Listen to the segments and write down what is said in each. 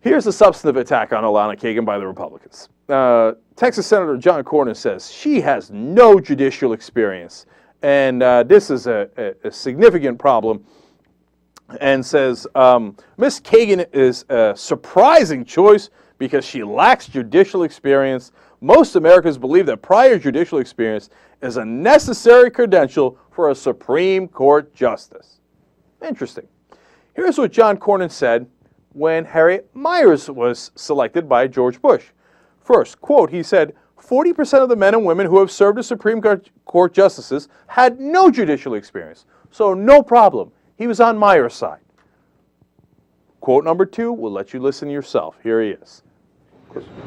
Here's a substantive attack on Elena Kagan by the Republicans. Texas Senator John Cornyn says she has no judicial experience, and this is a significant problem, and says Ms. Kagan is a surprising choice because she lacks judicial experience. Most Americans believe that prior judicial experience is a necessary credential for a Supreme Court justice. Interesting. Here's what John Cornyn said when Harriet Miers was selected by George Bush. First, quote, he said, 40% of the men and women who have served as Supreme Court justices had no judicial experience. So no problem. He was on Miers' side. Quote number 2, we'll let you listen yourself. Here he is.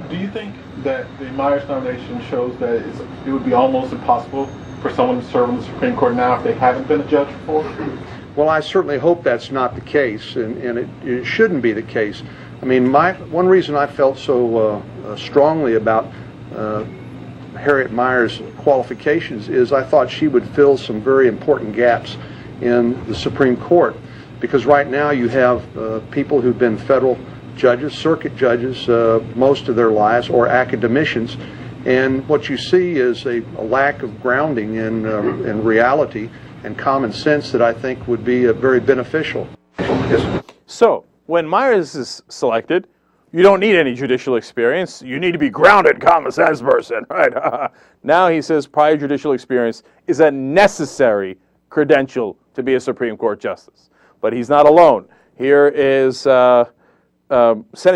Do you think that the Miers nomination shows that it would be almost impossible for someone to serve on the Supreme Court now if they haven't been a judge before? Well, I certainly hope that's not the case, and it shouldn't be the case. I mean, one reason I felt so strongly about Harriet Miers' qualifications is I thought she would fill some very important gaps in the Supreme Court, because right now you have people who've been federal judges, circuit judges, most of their lives, or academicians, and what you see is a lack of grounding in reality and common sense that I think would be very beneficial. Yes. So, when Miers is selected, you don't need any judicial experience. You need to be grounded, common sense person, right? Now he says prior judicial experience is a necessary credential to be a Supreme Court justice. But he's not alone. Here is Senate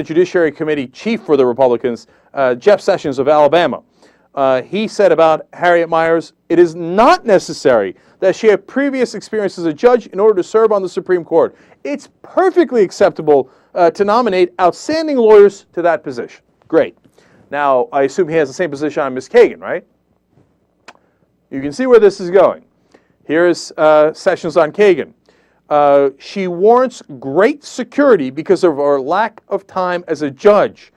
Judiciary Committee chief for the Republicans, Jeff Sessions of Alabama. He said about Harriet Miers, it is not necessary that she had previous experience as a judge in order to serve on the Supreme Court. It's perfectly acceptable to nominate outstanding lawyers to that position. Great. Now, I assume he has the same position on Ms. Kagan, right? You can see where this is going. Here's Sessions on Kagan. She warrants great security because of her lack of time as a judge.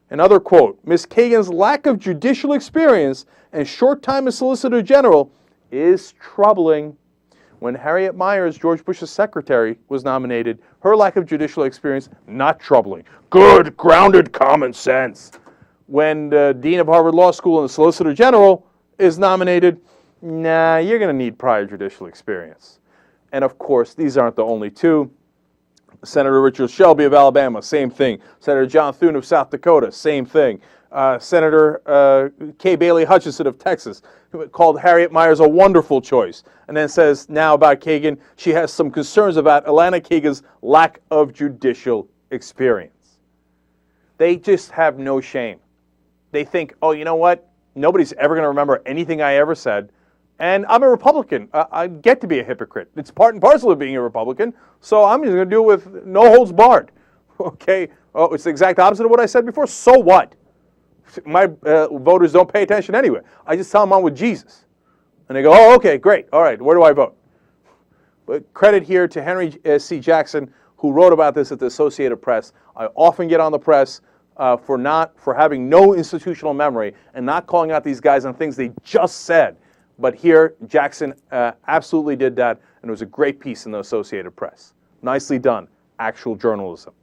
Another quote, Ms. Kagan's lack of judicial experience and short time as Solicitor General is troubling. When Harriet Miers, George Bush's secretary, was nominated, her lack of judicial experience, not troubling. Good, grounded common sense. When the Dean of Harvard Law School and the Solicitor General is nominated, nah, you're going to need prior judicial experience. And of course, these aren't the only two. Senator Richard Shelby of Alabama, same thing. Senator John Thune of South Dakota, same thing. Senator Kay Bailey Hutchinson of Texas, who called Harriet Miers a wonderful choice, and then says now about Kagan, she has some concerns about Elena Kagan's lack of judicial experience. They just have no shame. They think, oh, you know what? Nobody's ever going to remember anything I ever said. And I'm a Republican. I get to be a hypocrite. It's part and parcel of being a Republican, so I'm just going to do it with no holds barred. Okay? Oh, it's the exact opposite of what I said before. So what? My voters don't pay attention anyway. I just tell them I'm with Jesus. And they go, oh, okay, great. All right, where do I vote? But credit here to Henry C. Jackson, who wrote about this at the Associated Press. I often get on the press for having no institutional memory and not calling out these guys on things they just said. But here, Jackson absolutely did that, and it was a great piece in the Associated Press. Nicely done. Actual journalism.